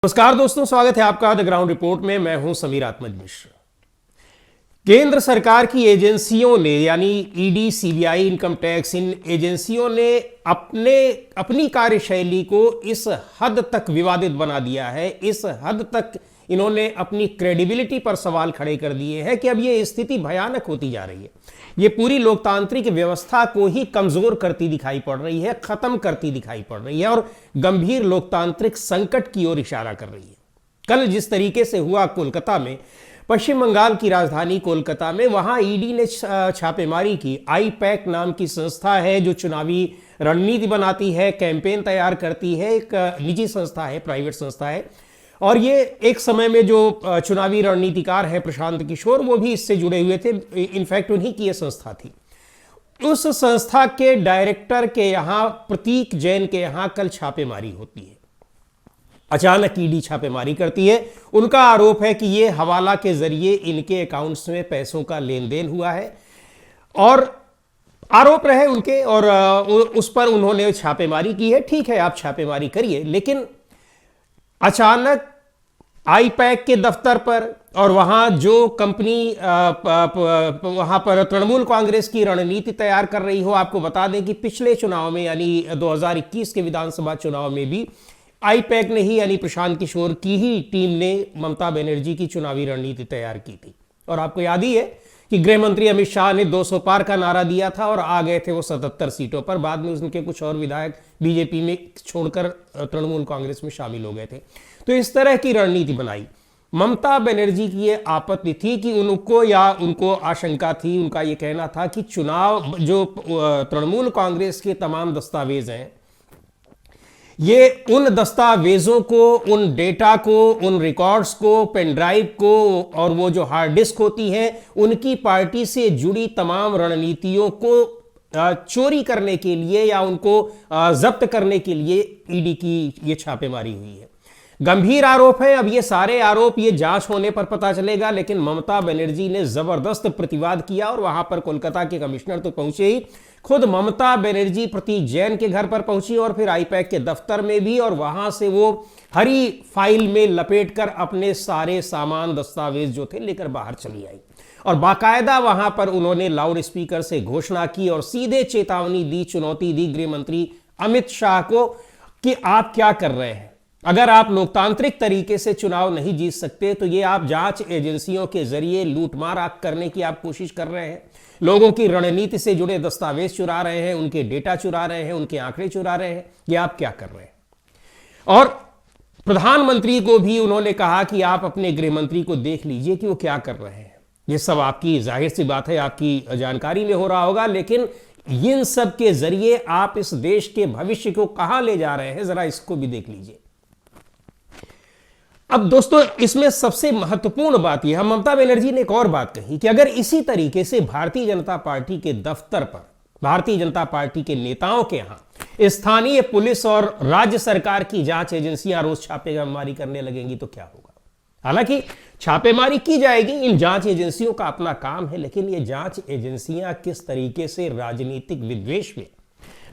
नमस्कार दोस्तों, स्वागत है आपका द ग्राउंड रिपोर्ट में। मैं हूं समीर आत्मज मिश्र। केंद्र सरकार की एजेंसियों ने यानी ईडी, सीबीआई, इनकम टैक्स, इन एजेंसियों ने अपनी कार्यशैली को इस हद तक विवादित बना दिया है, इस हद तक इन्होंने अपनी क्रेडिबिलिटी पर सवाल खड़े कर दिए हैं कि अब ये स्थिति भयानक होती जा रही है। ये पूरी लोकतांत्रिक व्यवस्था को ही कमजोर करती दिखाई पड़ रही है, खत्म करती दिखाई पड़ रही है और गंभीर लोकतांत्रिक संकट की ओर इशारा कर रही है। कल जिस तरीके से हुआ कोलकाता में, पश्चिम बंगाल की राजधानी कोलकाता में, वहां ईडी ने छापेमारी की। आईपैक नाम की संस्था है जो चुनावी रणनीति बनाती है, कैंपेन तैयार करती है, एक निजी संस्था है, प्राइवेट संस्था है। और ये एक समय में जो चुनावी रणनीतिकार है प्रशांत किशोर, वो भी इससे जुड़े हुए थे। इनफैक्ट उन्हीं की ये संस्था थी। उस संस्था के डायरेक्टर के यहां, प्रतीक जैन के यहां कल छापेमारी होती है। अचानक ईडी छापेमारी करती है। उनका आरोप है कि ये हवाला के जरिए इनके अकाउंट्स में पैसों का लेन देन हुआ है और आरोप रहे उनके, और उस पर उन्होंने छापेमारी की है। ठीक है, आप छापेमारी करिए, लेकिन अचानक आईपैक के दफ्तर पर और वहां जो कंपनी वहां पर तृणमूल कांग्रेस की रणनीति तैयार कर रही हो, आपको बता दें कि पिछले चुनाव में यानी 2021 के विधानसभा चुनाव में भी आईपैक ने ही यानी प्रशांत किशोर की ही टीम ने ममता बनर्जी की चुनावी रणनीति तैयार की थी। और आपको याद ही है कि गृह मंत्री अमित शाह ने 200 पार का नारा दिया था और आ गए थे वो 77 सीटों पर। बाद में उनके कुछ और विधायक बीजेपी में छोड़कर तृणमूल कांग्रेस में शामिल हो गए थे। तो इस तरह की रणनीति बनाई। ममता बनर्जी की ये आपत्ति थी कि उनको आशंका थी, उनका ये कहना था कि चुनाव जो तृणमूल कांग्रेस के तमाम दस्तावेज हैं, ये उन दस्तावेजों को, उन डेटा को, उन रिकॉर्ड्स को, पेन ड्राइव को और वो जो हार्ड डिस्क होती हैं, उनकी पार्टी से जुड़ी तमाम रणनीतियों को चोरी करने के लिए या उनको जब्त करने के लिए ईडी की ये छापेमारी हुई है। गंभीर आरोप है। अब ये सारे आरोप ये जांच होने पर पता चलेगा, लेकिन ममता बनर्जी ने जबरदस्त प्रतिवाद किया और वहां पर कोलकाता के कमिश्नर तो पहुंचे ही, खुद ममता बनर्जी प्रतीक जैन के घर पर पहुंची और फिर आईपैक के दफ्तर में भी, और वहां से वो हरी फाइल में लपेटकर अपने सारे सामान, दस्तावेज जो थे लेकर बाहर चली आई। और बाकायदा वहां पर उन्होंने लाउड स्पीकर से घोषणा की और सीधे चेतावनी दी, चुनौती दी गृह मंत्री अमित शाह को कि आप क्या कर रहे हैं। अगर आप लोकतांत्रिक तरीके से चुनाव नहीं जीत सकते तो ये आप जांच एजेंसियों के जरिए लूटमार करने की आप कोशिश कर रहे हैं, लोगों की रणनीति से जुड़े दस्तावेज चुरा रहे हैं, उनके डेटा चुरा रहे हैं, उनके आंकड़े चुरा रहे हैं। ये आप क्या कर रहे हैं। और प्रधानमंत्री को भी उन्होंने कहा कि आप अपने गृह मंत्री को देख लीजिए कि वो क्या कर रहे हैं। ये सब आपकी, जाहिर सी बात है, आपकी जानकारी में हो रहा होगा, लेकिन इन सब के जरिए आप इस देश के भविष्य को कहां ले जा रहे हैं, जरा इसको भी देख लीजिए। अब दोस्तों, इसमें सबसे महत्वपूर्ण बात यह, ममता बनर्जी ने एक और बात कही कि अगर इसी तरीके से भारतीय जनता पार्टी के दफ्तर पर, भारतीय जनता पार्टी के नेताओं के यहां स्थानीय पुलिस और राज्य सरकार की जांच एजेंसियां रोज छापेमारी करने लगेंगी तो क्या होगा। हालांकि छापेमारी की जाएगी, इन जांच एजेंसियों का अपना काम है, लेकिन ये जांच एजेंसियां किस तरीके से राजनीतिक विद्वेष में,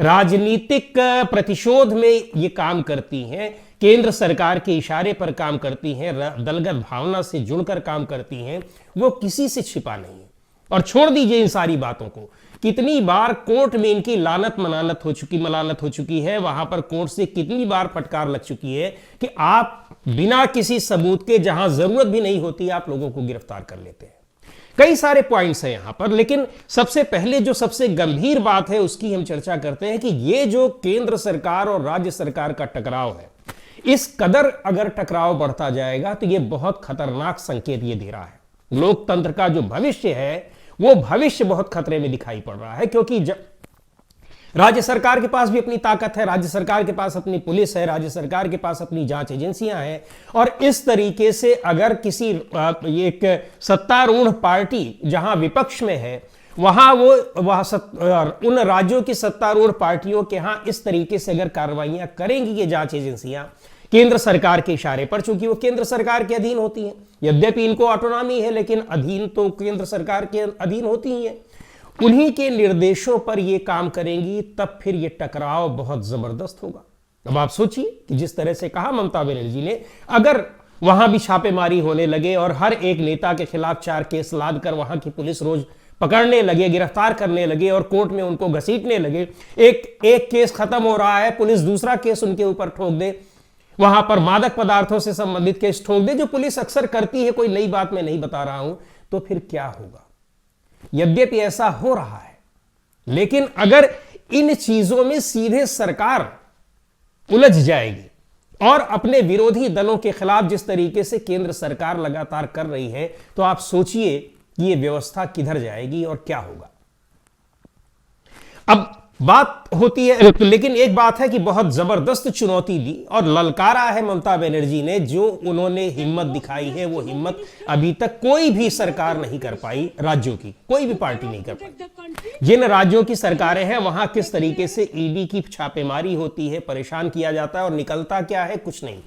राजनीतिक प्रतिशोध में ये काम करती हैं, केंद्र सरकार के इशारे पर काम करती हैं, दलगत भावना से जुड़कर काम करती हैं, वो किसी से छिपा नहीं है। और छोड़ दीजिए इन सारी बातों को, कितनी बार कोर्ट में इनकी मलानत हो चुकी है, वहां पर कोर्ट से कितनी बार फटकार लग चुकी है कि आप बिना किसी सबूत के, जहां जरूरत भी नहीं होती, आप लोगों को गिरफ्तार कर लेते हैं। कई सारे पॉइंट्स हैं यहां पर, लेकिन सबसे पहले जो सबसे गंभीर बात है उसकी हम चर्चा करते हैं कि ये जो केंद्र सरकार और राज्य सरकार का टकराव है, इस कदर अगर टकराव बढ़ता जाएगा तो ये बहुत खतरनाक संकेत ये दे रहा है। लोकतंत्र का जो भविष्य है वो भविष्य बहुत खतरे में दिखाई पड़ रहा है, क्योंकि राज्य सरकार के पास भी अपनी ताकत है, राज्य सरकार के पास अपनी पुलिस है, राज्य सरकार के पास अपनी जांच एजेंसियां हैं। और इस तरीके से अगर किसी एक सत्तारूढ़ पार्टी जहां विपक्ष में है, वहां उन राज्यों की सत्तारूढ़ पार्टियों के यहां इस तरीके से अगर कार्रवाइयां करेंगी ये जांच एजेंसियां केंद्र सरकार के इशारे पर, चूंकि वो केंद्र सरकार के अधीन होती हैं, यद्यपि इनको ऑटोनॉमी है लेकिन अधीन तो केंद्र सरकार के अधीन होती ही है, उन्हीं के निर्देशों पर ये काम करेंगी, तब फिर ये टकराव बहुत जबरदस्त होगा। अब आप सोचिए कि जिस तरह से कहा ममता बनर्जी ने, अगर वहां भी छापेमारी होने लगे और हर एक नेता के खिलाफ 4 केस लाद कर वहां की पुलिस रोज पकड़ने लगे, गिरफ्तार करने लगे और कोर्ट में उनको घसीटने लगे, एक एक केस खत्म हो रहा है, पुलिस दूसरा केस उनके ऊपर ठोक दे, वहां पर मादक पदार्थों से संबंधित केस ठोक दे, जो पुलिस अक्सर करती है, कोई नई बात मैं नहीं बता रहा हूं, तो फिर क्या होगा? यद्यपि ऐसा हो रहा है, लेकिन अगर इन चीजों में सीधे सरकार उलझ जाएगी और अपने विरोधी दलों के खिलाफ जिस तरीके से केंद्र सरकार लगातार कर रही है, तो आप सोचिए कि यह व्यवस्था किधर जाएगी और क्या होगा। अब बात होती है, लेकिन एक बात है कि बहुत जबरदस्त चुनौती दी और ललकारा है ममता बनर्जी ने, जो उन्होंने हिम्मत दिखाई है, वो हिम्मत अभी तक कोई भी सरकार नहीं कर पाई, राज्यों की कोई भी पार्टी नहीं कर पाई। जिन राज्यों की सरकारें हैं वहां किस तरीके से ईडी की छापेमारी होती है, परेशान किया जाता है और निकलता क्या है? कुछ नहीं।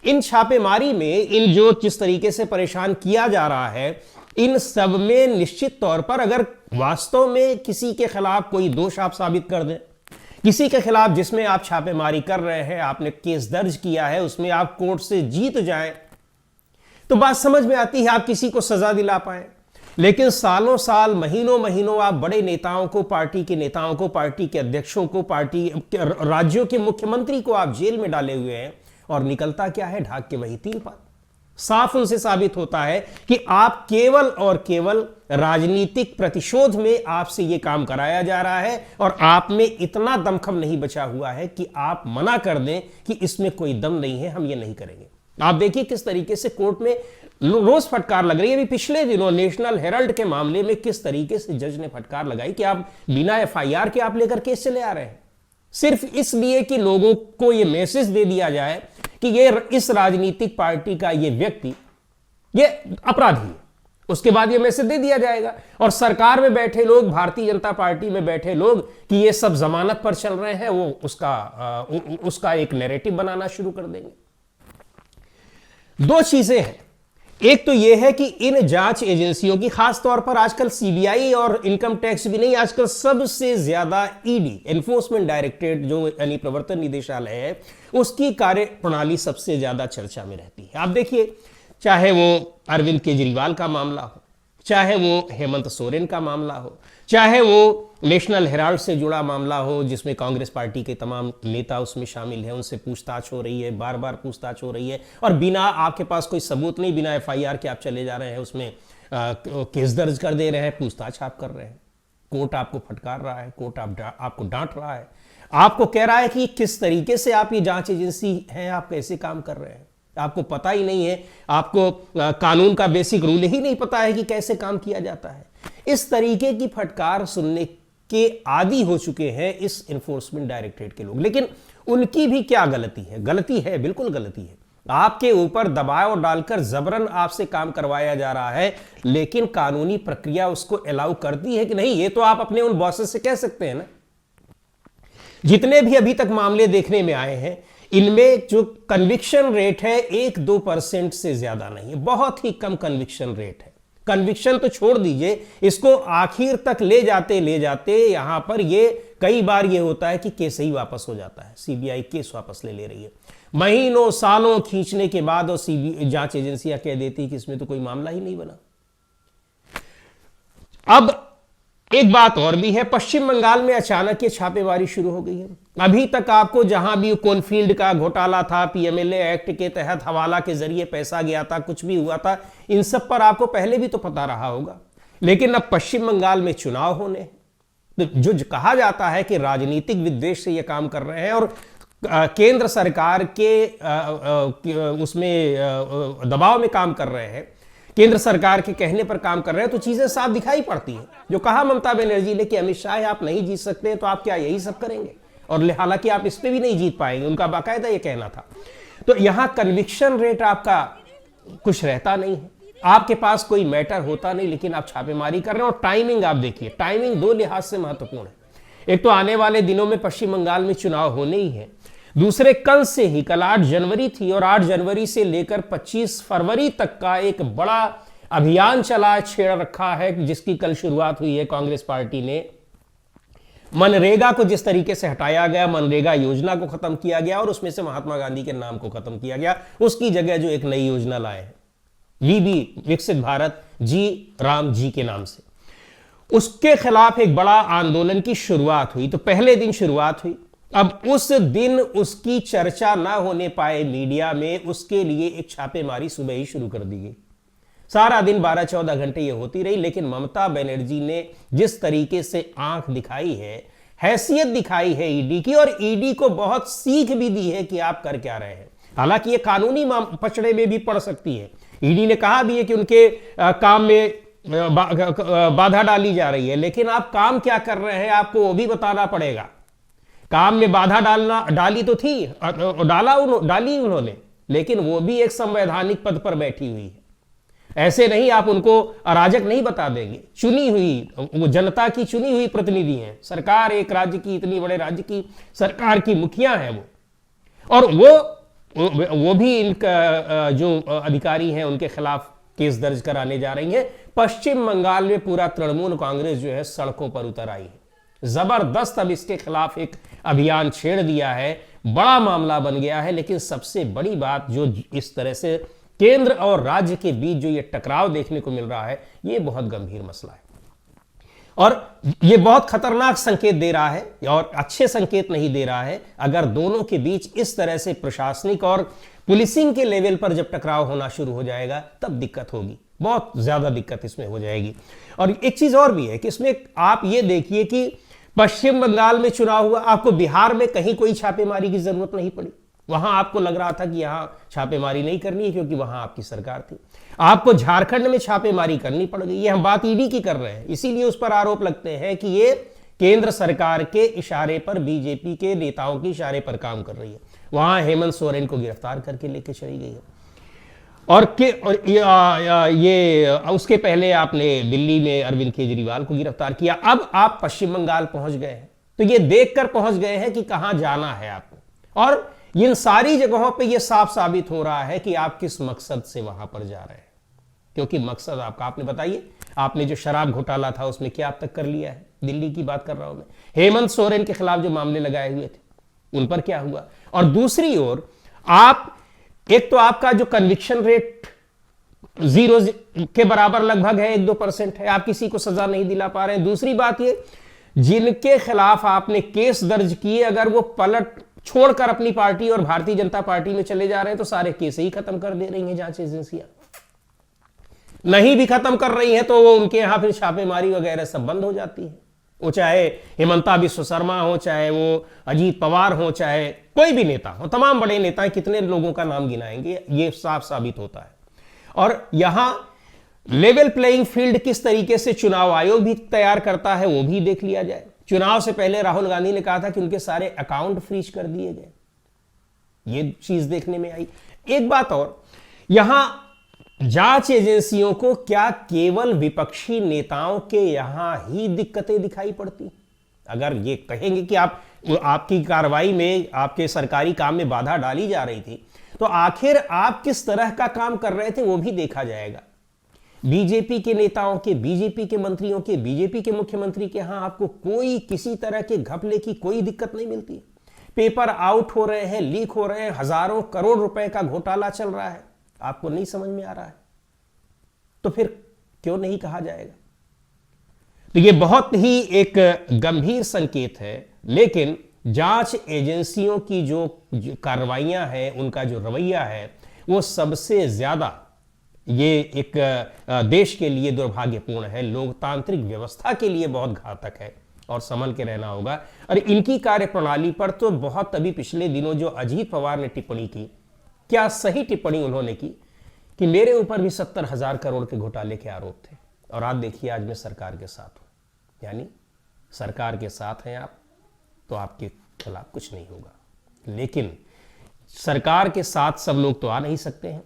इन छापेमारी में इन जो जिस तरीके से परेशान किया जा रहा है, इन सब में निश्चित तौर पर अगर वास्तव में किसी के खिलाफ कोई दोष आप साबित कर दें, किसी के खिलाफ जिसमें आप छापेमारी कर रहे हैं, आपने केस दर्ज किया है, उसमें आप कोर्ट से जीत जाएं, तो बात समझ में आती है, आप किसी को सजा दिला पाए। लेकिन सालों साल, महीनों महीनों आप बड़े नेताओं को, पार्टी के नेताओं को, पार्टी के अध्यक्षों को, पार्टी राज्यों के मुख्यमंत्री को आप जेल में डाले हुए हैं, और निकलता क्या है? ढाक के वही 3 पद। साफ उनसे साबित होता है कि आप केवल और केवल राजनीतिक प्रतिशोध में आपसे यह काम कराया जा रहा है, और आप में इतना दमखम नहीं बचा हुआ है कि आप मना कर दें कि इसमें कोई दम नहीं है, हम ये नहीं करेंगे। आप देखिए किस तरीके से कोर्ट में रोज फटकार लग रही है। अभी पिछले दिनों नेशनल हेराल्ड के मामले में किस तरीके से जज ने फटकार लगाई कि आप बिना एफआईआर के आप लेकर केस चले आ रहे हैं, सिर्फ इसलिए कि लोगों को यह मैसेज दे दिया जाए कि ये इस राजनीतिक पार्टी का ये व्यक्ति ये अपराधी है। उसके बाद ये मैसेज दे दिया जाएगा और सरकार में बैठे लोग, भारतीय जनता पार्टी में बैठे लोग कि ये सब जमानत पर चल रहे हैं, वो उसका एक नैरेटिव बनाना शुरू कर देंगे। 2 चीजें हैं। एक तो यह है कि इन जांच एजेंसियों की, खासतौर पर आजकल सीबीआई और इनकम टैक्स भी नहीं, आजकल सबसे ज्यादा ईडी, एनफोर्समेंट डायरेक्टरेट जो यानी प्रवर्तन निदेशालय है, उसकी कार्य प्रणाली सबसे ज्यादा चर्चा में रहती है। आप देखिए, चाहे वो अरविंद केजरीवाल का मामला हो, चाहे वो हेमंत सोरेन का मामला हो, चाहे वो नेशनल हेराल्ड से जुड़ा मामला हो जिसमें कांग्रेस पार्टी के तमाम नेता उसमें शामिल हैं, उनसे पूछताछ हो रही है, बार बार पूछताछ हो रही है, और बिना आपके पास कोई सबूत नहीं, बिना एफआईआर के आप चले जा रहे हैं, उसमें केस दर्ज कर दे रहे हैं, पूछताछ आप कर रहे हैं, कोर्ट आपको फटकार रहा है, कोर्ट आपको डांट रहा है, आपको कह रहा है कि किस तरीके से आप ये जांच एजेंसी है, आप कैसे काम कर रहे हैं, आपको पता ही नहीं है, आपको कानून का बेसिक रूल ही नहीं पता है कि कैसे काम किया जाता है। इस तरीके की फटकार सुनने के आदी हो चुके हैं इस एनफोर्समेंट डायरेक्टरेट के लोग। लेकिन उनकी भी क्या गलती है? गलती है, बिल्कुल गलती है। आपके ऊपर दबाव डालकर जबरन आपसे काम करवाया जा रहा है, लेकिन कानूनी प्रक्रिया उसको अलाउ करती है कि नहीं? ये तो आप अपने उन बॉसेस से कह सकते हैं ना। जितने भी अभी तक मामले देखने में आए हैं, इनमें जो कन्विक्शन रेट है 1-2% से ज्यादा नहीं है, बहुत ही कम कन्विक्शन रेट है। कन्विक्शन तो छोड़ दीजिए, इसको आखिर तक ले जाते यहां पर ये कई बार ये होता है कि केस ही वापस हो जाता है, सीबीआई केस वापस ले रही है, महीनों सालों खींचने के बाद, और सीबीआई जांच एजेंसियां कह देती कि इसमें तो कोई मामला ही नहीं बना। अब एक बात और भी है, पश्चिम बंगाल में अचानक ये छापेमारी शुरू हो गई है। अभी तक आपको जहां भी कोलफील्ड का घोटाला था, पीएमएलए एक्ट के तहत हवाला के जरिए पैसा गया था, कुछ भी हुआ था, इन सब पर आपको पहले भी तो पता रहा होगा। लेकिन अब पश्चिम बंगाल में चुनाव होने, तो जो कहा जाता है कि राजनीतिक विद्वेष से ये काम कर रहे हैं और केंद्र सरकार के उसमें दबाव में काम कर रहे हैं, केंद्र सरकार के कहने पर काम कर रहे हैं, तो चीजें साफ दिखाई पड़ती हैं। जो कहा ममता बनर्जी ने कि अमित शाह आप नहीं जीत सकते, तो आप क्या यही सब करेंगे? और हालांकि आप इस पे भी नहीं जीत पाएंगे, उनका बाकायदा ये कहना था। तो यहां कन्विक्शन रेट आपका कुछ रहता नहीं है, आपके पास कोई मैटर होता नहीं, लेकिन आप छापेमारी कर रहे हैं। और टाइमिंग आप देखिए, टाइमिंग 2 लिहाज से महत्वपूर्ण है। एक तो आने वाले दिनों में पश्चिम बंगाल में चुनाव होने ही है, दूसरे कल से ही, कल 8 जनवरी थी, और 8 जनवरी से लेकर 25 फरवरी तक का एक बड़ा अभियान छेड़ रखा है, जिसकी कल शुरुआत हुई है। कांग्रेस पार्टी ने मनरेगा को जिस तरीके से हटाया गया, मनरेगा योजना को खत्म किया गया और उसमें से महात्मा गांधी के नाम को खत्म किया गया, उसकी जगह जो एक नई योजना लाए हैं वीबी, विकसित भारत जी राम जी के नाम से, उसके खिलाफ एक बड़ा आंदोलन की शुरुआत हुई। तो पहले दिन शुरुआत हुई, अब उस दिन उसकी चर्चा ना होने पाए मीडिया में, उसके लिए एक छापेमारी सुबह ही शुरू कर दी गई। सारा दिन 12-14 घंटे ये होती रही, लेकिन ममता बनर्जी ने जिस तरीके से आंख दिखाई है, हैसियत दिखाई है ईडी की, और ईडी को बहुत सीख भी दी है कि आप कर क्या रहे हैं। हालांकि ये कानूनी पचड़े में भी पड़ सकती है। ईडी ने कहा भी है कि उनके काम में बाधा डाली जा रही है, लेकिन आप काम क्या कर रहे हैं आपको वो भी बताना पड़ेगा। काम में बाधा डाली तो थी, डाली उन्होंने, लेकिन वो भी एक संवैधानिक पद पर बैठी हुई है। ऐसे नहीं आप उनको अराजक नहीं बता देंगे। चुनी हुई, वो जनता की चुनी हुई प्रतिनिधि हैं। सरकार एक राज्य की, इतनी बड़े राज्य की सरकार की मुखिया है वो, और वो भी इनका जो अधिकारी हैं उनके खिलाफ केस दर्ज कराने जा रही है। पश्चिम बंगाल में पूरा तृणमूल कांग्रेस जो है सड़कों पर उतर आई है, जबरदस्त अब इसके खिलाफ एक अभियान छेड़ दिया है, बड़ा मामला बन गया है। लेकिन सबसे बड़ी बात, जो इस तरह से केंद्र और राज्य के बीच जो ये टकराव देखने को मिल रहा है, ये बहुत गंभीर मसला है और ये बहुत खतरनाक संकेत दे रहा है, और अच्छे संकेत नहीं दे रहा है। अगर दोनों के बीच इस तरह से प्रशासनिक और पुलिसिंग के लेवल पर जब टकराव होना शुरू हो जाएगा, तब दिक्कत होगी, बहुत ज्यादा दिक्कत इसमें हो जाएगी। और एक चीज और भी है कि इसमें आप ये देखिए कि पश्चिम बंगाल में चुनाव हुआ, आपको बिहार में कहीं कोई छापेमारी की जरूरत नहीं पड़ी। वहां आपको लग रहा था कि यहां छापेमारी नहीं करनी है क्योंकि वहां आपकी सरकार थी। आपको झारखंड में छापेमारी करनी पड़ गई। ये हम बात ईडी की कर रहे हैं, इसीलिए उस पर आरोप लगते हैं कि ये केंद्र सरकार के इशारे पर, बीजेपी के नेताओं के इशारे पर काम कर रही है। वहां हेमंत सोरेन को गिरफ्तार करके लेके चली गई है। और ये उसके पहले आपने दिल्ली में अरविंद केजरीवाल को गिरफ्तार किया। अब आप पश्चिम बंगाल पहुंच गए हैं, तो ये देखकर पहुंच गए हैं कि कहां जाना है आपको। और इन सारी जगहों पे ये साफ साबित हो रहा है कि आप किस मकसद से वहां पर जा रहे हैं, क्योंकि मकसद आपका, आपने बताइए, आपने जो शराब घोटाला था उसमें क्या अब तक कर लिया है? दिल्ली की बात कर रहा हूं मैं। हेमंत सोरेन के खिलाफ जो मामले लगाए हुए थे उन पर क्या हुआ? और दूसरी ओर आप, एक तो आपका जो कन्विक्शन रेट 0 के बराबर लगभग है, 1-2% है, आप किसी को सजा नहीं दिला पा रहे हैं। दूसरी बात ये, जिनके खिलाफ आपने केस दर्ज किए, अगर वो पलट छोड़कर अपनी पार्टी और भारतीय जनता पार्टी में चले जा रहे हैं, तो सारे केस ही खत्म कर दे रही हैं जांच एजेंसियां। नहीं भी खत्म कर रही हैं तो वो उनके यहां फिर छापेमारी वगैरह सब बंद हो जाती है। वो चाहे हिमंता बिस्व शर्मा हो, चाहे वो अजीत पवार हो, चाहे कोई भी नेता हो, तमाम बड़े नेता, कितने लोगों का नाम गिनाएंगे, ये साफ साबित होता है। और यहां लेवल प्लेइंग फील्ड किस तरीके से चुनाव आयोग भी तैयार करता है वो भी देख लिया जाए। चुनाव से पहले राहुल गांधी ने कहा था कि उनके सारे अकाउंट फ्रीज कर दिए गए, ये चीज देखने में आई। एक बात और, यहां जांच एजेंसियों को क्या केवल विपक्षी नेताओं के यहां ही दिक्कतें दिखाई पड़ती? अगर ये कहेंगे कि आपकी कार्रवाई में, आपके सरकारी काम में बाधा डाली जा रही थी, तो आखिर आप किस तरह का काम कर रहे थे वो भी देखा जाएगा। बीजेपी के नेताओं के, बीजेपी के मंत्रियों के, बीजेपी के मुख्यमंत्री के यहां आपको कोई किसी तरह के घपले की कोई दिक्कत नहीं मिलती। पेपर आउट हो रहे हैं, लीक हो रहे हैं, हजारों करोड़ रुपए का घोटाला चल रहा है, आपको नहीं समझ में आ रहा है, तो फिर क्यों नहीं कहा जाएगा? तो यह बहुत ही एक गंभीर संकेत है। लेकिन जांच एजेंसियों की जो कार्रवाइयां हैं, उनका जो रवैया है, वो सबसे ज्यादा ये एक देश के लिए दुर्भाग्यपूर्ण है, लोकतांत्रिक व्यवस्था के लिए बहुत घातक है, और संभल के रहना होगा। और इनकी कार्यप्रणाली पर तो बहुत, अभी पिछले दिनों जो अजीत पवार ने टिप्पणी की, क्या सही टिप्पणी उन्होंने की कि मेरे ऊपर भी 70,000 करोड़ के घोटाले के आरोप थे, और आप देखिए आज मैं सरकार के साथ हूं। यानी सरकार के साथ हैं आप, तो आपके खिलाफ कुछ नहीं होगा। लेकिन सरकार के साथ सब लोग तो आ नहीं सकते हैं,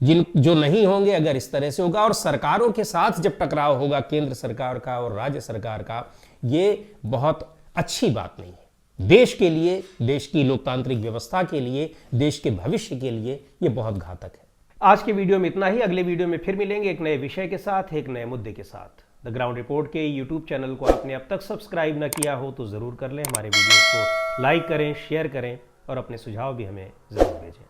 जो नहीं होंगे अगर इस तरह से होगा। और सरकारों के साथ जब टकराव होगा, केंद्र सरकार का और राज्य सरकार का, ये बहुत अच्छी बात नहीं है देश के लिए, देश की लोकतांत्रिक व्यवस्था के लिए, देश के भविष्य के लिए ये बहुत घातक है। आज के वीडियो में इतना ही। अगले वीडियो में फिर मिलेंगे एक नए विषय के साथ, एक नए मुद्दे के साथ। द ग्राउंड रिपोर्ट के यूट्यूब चैनल को आपने अब तक सब्सक्राइब ना किया हो तो ज़रूर कर लें। हमारे वीडियोज़ को लाइक करें, शेयर करें और अपने सुझाव भी हमें ज़रूर भेजें।